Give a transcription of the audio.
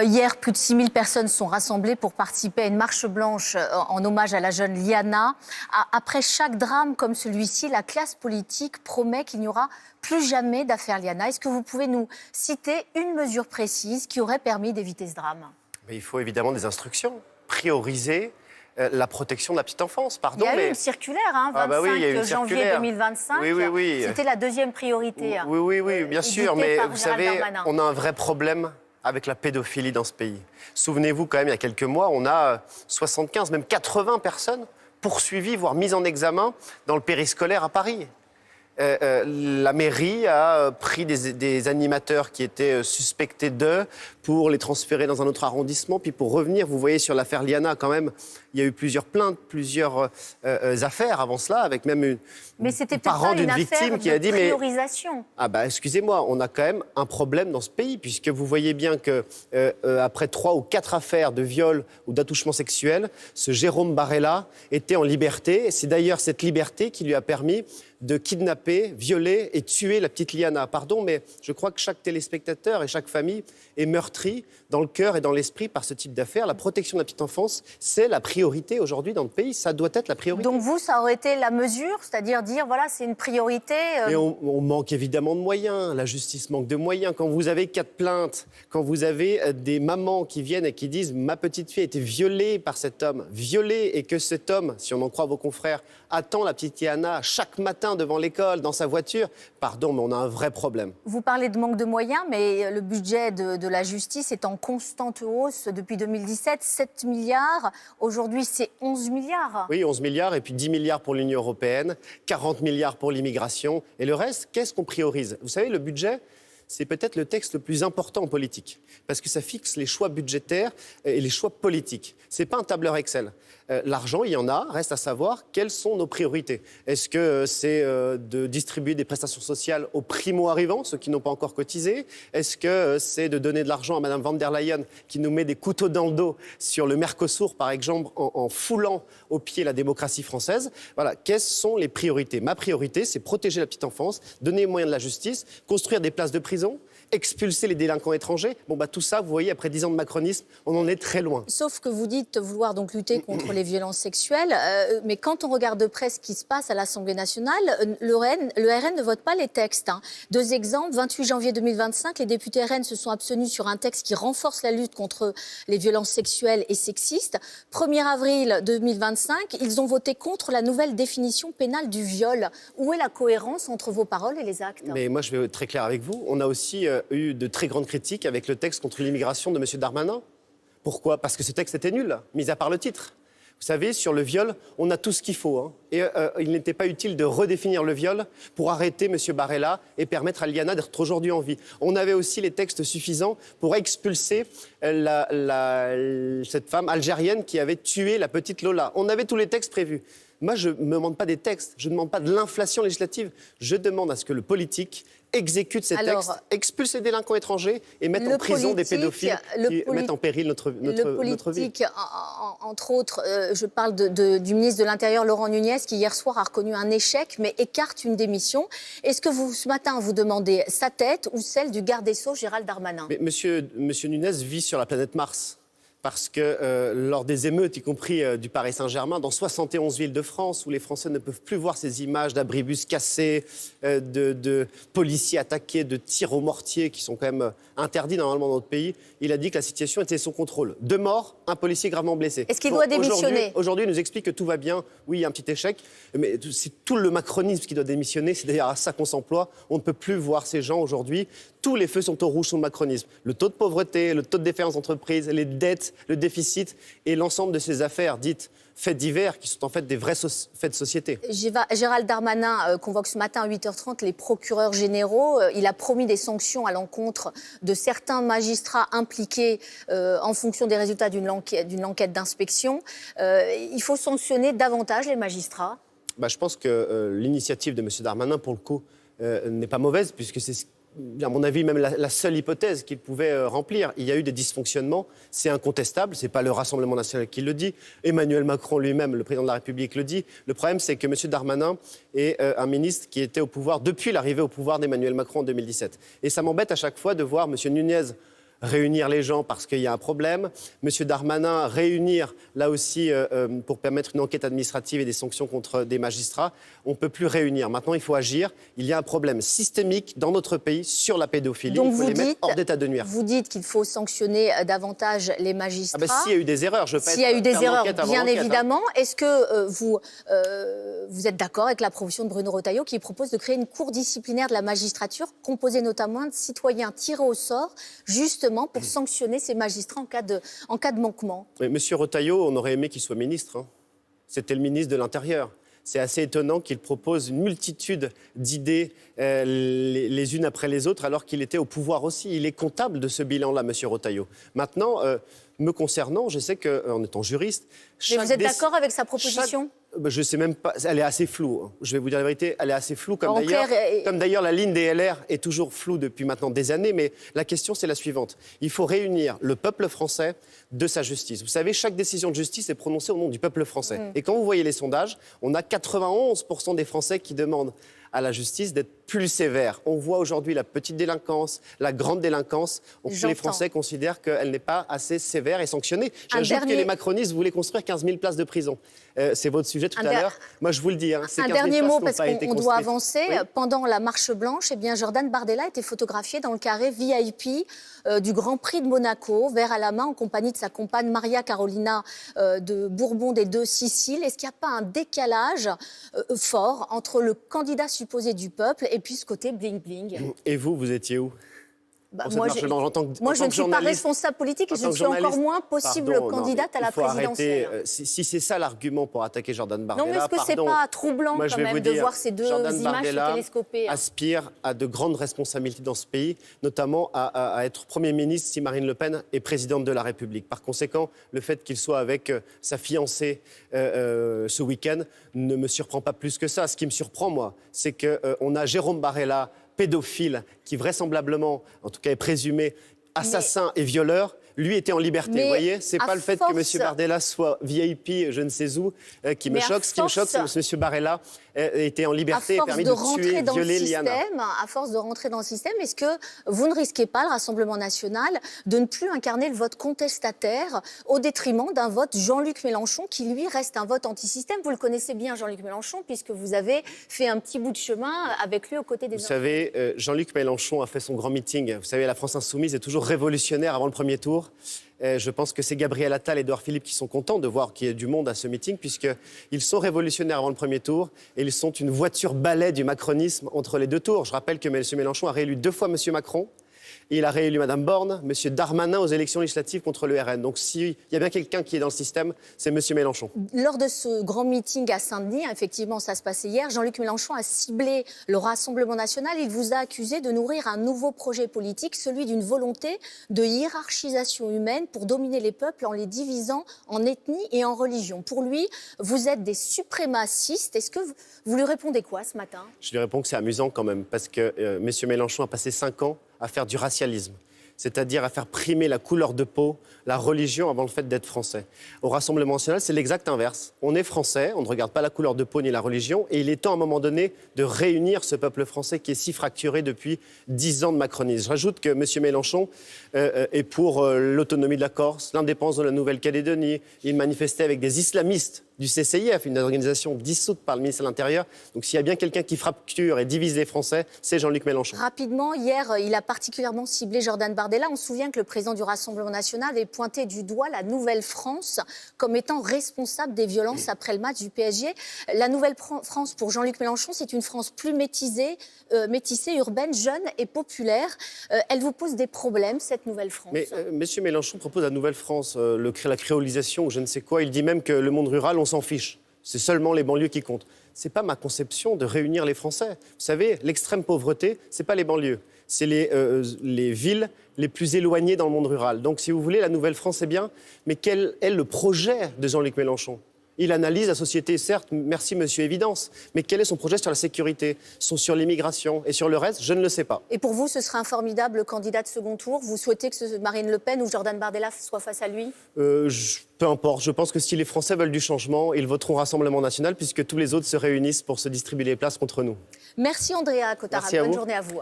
Hier, plus de 6000 personnes sont rassemblées pour participer à une marche blanche en hommage à la jeune Liana. Après chaque drame comme celui-ci, la classe politique promet qu'il n'y aura plus jamais d'affaire Liana. Est-ce que vous pouvez nous citer une mesure précise qui aurait permis d'éviter ce drame ? Mais il faut évidemment des instructions. Prioriser la protection de la petite enfance. Pardon, il y a eu une circulaire, 25 janvier 2025. Oui. C'était la deuxième priorité. Oui, bien sûr. Mais vous savez, Darmanin. on a un vrai problème avec la pédophilie dans ce pays. Souvenez-vous, quand même, il y a quelques mois, on a 75, même 80 personnes poursuivies, voire mises en examen dans le périscolaire à Paris. La mairie a pris des animateurs qui étaient suspectés d'eux pour les transférer dans un autre arrondissement. Puis pour revenir, vous voyez, sur l'affaire Liana, quand même, il y a eu plusieurs plaintes, plusieurs affaires avant cela, avec même mais c'était parent d'une victime qui a dit priorisation. Excusez-moi, on a quand même un problème dans ce pays, puisque vous voyez bien que après 3 ou 4 affaires de viol ou d'attouchement sexuel, ce Jérôme Barella était en liberté. C'est d'ailleurs cette liberté qui lui a permis de kidnapper, violer et tuer la petite Liana. Pardon, mais je crois que chaque téléspectateur et chaque famille est meurtri dans le cœur et dans l'esprit par ce type d'affaires. La protection de la petite enfance, c'est la priorité aujourd'hui dans le pays. Ça doit être la priorité. Donc vous, ça aurait été la mesure, c'est-à-dire dire, voilà, c'est une priorité. Mais on manque évidemment de moyens. La justice manque de moyens. Quand vous avez 4 plaintes, quand vous avez des mamans qui viennent et qui disent « ma petite fille a été violée par cet homme », violée, et que cet homme, si on en croit vos confrères, attend la petite Liana chaque matin devant l'école, dans sa voiture, pardon, mais on a un vrai problème. Vous parlez de manque de moyens, mais le budget de la justice est en constante hausse depuis 2017, 7 milliards. Aujourd'hui, c'est 11 milliards. Oui, 11 milliards, et puis 10 milliards pour l'Union européenne, 40 milliards pour l'immigration. Et le reste, qu'est-ce qu'on priorise ? Vous savez, le budget, c'est peut-être le texte le plus important en politique, parce que ça fixe les choix budgétaires et les choix politiques. Ce n'est pas un tableur Excel. L'argent, il y en a, reste à savoir quelles sont nos priorités. Est-ce que c'est de distribuer des prestations sociales aux primo-arrivants, ceux qui n'ont pas encore cotisé ? Est-ce que c'est de donner de l'argent à Mme van der Leyen, qui nous met des couteaux dans le dos sur le Mercosur, par exemple, en foulant au pied la démocratie française ? Voilà, quelles sont les priorités ? Ma priorité, c'est protéger la petite enfance, donner les moyens de la justice, construire des places de prison, expulser les délinquants étrangers. Tout ça, vous voyez, après 10 ans de macronisme, on en est très loin. Sauf que vous dites vouloir donc lutter contre les violences sexuelles, mais quand on regarde de près ce qui se passe à l'Assemblée nationale, le RN ne vote pas les textes. 2 exemples, 28 janvier 2025, les députés RN se sont abstenus sur un texte qui renforce la lutte contre les violences sexuelles et sexistes. 1er avril 2025, ils ont voté contre la nouvelle définition pénale du viol. Où est la cohérence entre vos paroles et les actes ? Mais moi, je vais être très clair avec vous. On a aussi eu de très grandes critiques avec le texte contre l'immigration de M. Darmanin. Pourquoi ? Parce que ce texte était nul, mis à part le titre. Vous savez, sur le viol, on a tout ce qu'il faut. Et il n'était pas utile de redéfinir le viol pour arrêter M. Barella et permettre à Liana d'être aujourd'hui en vie. On avait aussi les textes suffisants pour expulser cette femme algérienne qui avait tué la petite Lola. On avait tous les textes prévus. Moi, je ne me demande pas des textes, je ne demande pas de l'inflation législative. Je demande à ce que le politique exécute ces textes, expulse les délinquants étrangers et mette en prison des pédophiles qui mettent en péril notre vie. Le politique, entre autres, je parle du ministre de l'Intérieur, Laurent Nunez, qui hier soir a reconnu un échec, mais écarte une démission. Est-ce que vous, ce matin, vous demandez sa tête ou celle du garde des Sceaux, Gérald Darmanin ? Mais monsieur Nunez vit sur la planète Mars. Parce que lors des émeutes, y compris du Paris Saint-Germain, dans 71 villes de France, où les Français ne peuvent plus voir ces images d'abribus cassés, de policiers attaqués, de tirs au mortier, qui sont quand même interdits normalement dans notre pays, il a dit que la situation était sous contrôle. 2 morts, un policier gravement blessé. Est-ce qu'il doit démissionner ? Aujourd'hui, il nous explique que tout va bien. Oui, il y a un petit échec, mais c'est tout le macronisme qui doit démissionner. C'est d'ailleurs à ça qu'on s'emploie. On ne peut plus voir ces gens aujourd'hui. Tous les feux sont au rouge sous le macronisme. Le taux de pauvreté, le taux de défaillance d'entreprise, les dettes, le déficit et l'ensemble de ces affaires dites faits divers qui sont en fait des vrais faits de société. Gérald Darmanin convoque ce matin à 8h30 les procureurs généraux. Il a promis des sanctions à l'encontre de certains magistrats impliqués en fonction des résultats d'une enquête d'inspection. Il faut sanctionner davantage les magistrats. Je pense que l'initiative de M. Darmanin, pour le coup, n'est pas mauvaise, puisque c'est à mon avis, même la seule hypothèse qu'il pouvait remplir. Il y a eu des dysfonctionnements, c'est incontestable, ce n'est pas le Rassemblement national qui le dit. Emmanuel Macron lui-même, le président de la République, le dit. Le problème, c'est que M. Darmanin est un ministre qui était au pouvoir depuis l'arrivée au pouvoir d'Emmanuel Macron en 2017. Et ça m'embête à chaque fois de voir M. Nunez réunir les gens parce qu'il y a un problème. Monsieur Darmanin, réunir, là aussi, pour permettre une enquête administrative et des sanctions contre des magistrats. On ne peut plus réunir. Maintenant, il faut agir. Il y a un problème systémique dans notre pays sur la pédophilie. Donc il faut les mettre hors d'état de nuire. Vous dites qu'il faut sanctionner davantage les magistrats. S'il y a eu des erreurs, je peux S'il y a eu des erreurs, bien évidemment. Est-ce que vous êtes d'accord avec la proposition de Bruno Retailleau qui propose de créer une cour disciplinaire de la magistrature composée notamment de citoyens tirés au sort, justement pour sanctionner ces magistrats en cas de manquement? Mais Monsieur Retailleau, on aurait aimé qu'il soit ministre. C'était le ministre de l'Intérieur. C'est assez étonnant qu'il propose une multitude d'idées les unes après les autres, alors qu'il était au pouvoir aussi. Il est comptable de ce bilan-là, Monsieur Retailleau. Maintenant, me concernant, je sais qu'en étant juriste... Mais vous êtes d'accord avec sa proposition ? Je ne sais même pas, elle est assez floue. Je vais vous dire la vérité, elle est assez floue, comme d'ailleurs la ligne des LR est toujours floue depuis maintenant des années. Mais la question, c'est la suivante. Il faut réunir le peuple français de sa justice. Vous savez, chaque décision de justice est prononcée au nom du peuple français. Et quand vous voyez les sondages, on a 91% des Français qui demandent à la justice d'être plus sévère. On voit aujourd'hui la petite délinquance, la grande délinquance. Les Français considèrent qu'elle n'est pas assez sévère et sanctionnée. J'ajoute que les macronistes voulaient construire 15 000 places de prison. C'est votre sujet tout à l'heure. Moi, je vous le dis. Un dernier mot, parce qu'on doit avancer. Oui. Pendant la marche blanche, Jordan Bardella a été photographié dans le carré VIP du Grand Prix de Monaco, verre à la main, en compagnie de sa compagne Maria Carolina de Bourbon des Deux Siciles. Est-ce qu'il n'y a pas un décalage fort entre le candidat supposé du peuple et puis ce côté bling-bling? Et vous étiez où? Moi, je ne suis pas responsable politique et je ne suis encore moins possible candidate à la présidentielle. Si c'est ça l'argument pour attaquer Jordan Bardella... Non, mais est-ce que c'est pas troublant quand même de voir ces deux images télescopées? Aspire à de grandes responsabilités dans ce pays, notamment à être Premier ministre si Marine Le Pen est présidente de la République. Par conséquent, le fait qu'il soit avec sa fiancée ce week-end ne me surprend pas plus que ça. Ce qui me surprend, moi, c'est qu'on a Jérôme Bardella, pédophile, qui vraisemblablement, en tout cas est présumé assassin et violeur, lui était en liberté. Vous voyez, c'est pas le fait que M. Bardella soit VIP, je ne sais où, qui me choque. Ce qui me choque, c'est que M. Bardella était en liberté et permis de tuer, violer Liana. À force de rentrer dans le système, est-ce que vous ne risquez pas, le Rassemblement national, de ne plus incarner le vote contestataire au détriment d'un vote Jean-Luc Mélenchon, qui lui reste un vote anti-système? Vous le connaissez bien, Jean-Luc Mélenchon, puisque vous avez fait un petit bout de chemin avec lui aux côtés des... Vous savez, Jean-Luc Mélenchon a fait son grand meeting. Vous savez, la France Insoumise est toujours révolutionnaire avant le premier tour. Je pense que c'est Gabriel Attal et Édouard Philippe qui sont contents de voir qu'il y a du monde à ce meeting, puisqu'ils sont révolutionnaires avant le premier tour et ils sont une voiture balai du macronisme entre les deux tours. Je rappelle que M. Mélenchon a réélu 2 fois M. Macron. Et il a réélu Mme Borne, M. Darmanin aux élections législatives contre le RN. Donc s'il y a bien quelqu'un qui est dans le système, c'est M. Mélenchon. Lors de ce grand meeting à Saint-Denis, effectivement ça se passait hier, Jean-Luc Mélenchon a ciblé le Rassemblement national. Il vous a accusé de nourrir un nouveau projet politique, celui d'une volonté de hiérarchisation humaine pour dominer les peuples en les divisant en ethnie et en religion. Pour lui, vous êtes des suprémacistes. Est-ce que vous lui répondez quoi ce matin? Je lui réponds que c'est amusant quand même, parce que M. Mélenchon a passé 5 ans à faire du racialisme, c'est-à-dire à faire primer la couleur de peau, la religion avant le fait d'être français. Au Rassemblement national, c'est l'exact inverse. On est français, on ne regarde pas la couleur de peau ni la religion, et il est temps à un moment donné de réunir ce peuple français qui est si fracturé depuis 10 ans de macronisme. Je rajoute que M. Mélenchon est pour l'autonomie de la Corse, l'indépendance de la Nouvelle-Calédonie. Il manifestait avec des islamistes du CCIF, une organisation dissoute par le ministre de l'Intérieur. Donc s'il y a bien quelqu'un qui fracture et divise les Français, c'est Jean-Luc Mélenchon. Rapidement, hier, il a particulièrement ciblé Jordan Bardella. On se souvient que le président du Rassemblement national avait pointé du doigt la Nouvelle-France comme étant responsable des violences après le match du PSG. La Nouvelle-France, pour Jean-Luc Mélenchon, c'est une France plus métissée, urbaine, jeune et populaire. Elle vous pose des problèmes, cette Nouvelle-France? Mais M. Mélenchon propose la Nouvelle-France, la créolisation ou je ne sais quoi. Il dit même que le monde rural, on s'en fiche. C'est seulement les banlieues qui comptent. Ce n'est pas ma conception de réunir les Français. Vous savez, l'extrême pauvreté, ce n'est pas les banlieues. C'est les villes les plus éloignées dans le monde rural. Donc, si vous voulez, la Nouvelle-France, c'est bien. Mais quel est le projet de Jean-Luc Mélenchon? Il analyse la société, certes, merci Monsieur Évidence, mais quel est son projet sur la sécurité, sur l'immigration et sur le reste? Je ne le sais pas. Et pour vous, ce serait un formidable candidat de second tour? Vous souhaitez que Marine Le Pen ou Jordan Bardella soient face à lui? Peu importe. Je pense que si les Français veulent du changement, ils voteront Rassemblement national puisque tous les autres se réunissent pour se distribuer les places contre nous. Merci Andrea Cotara. Bonne journée à vous.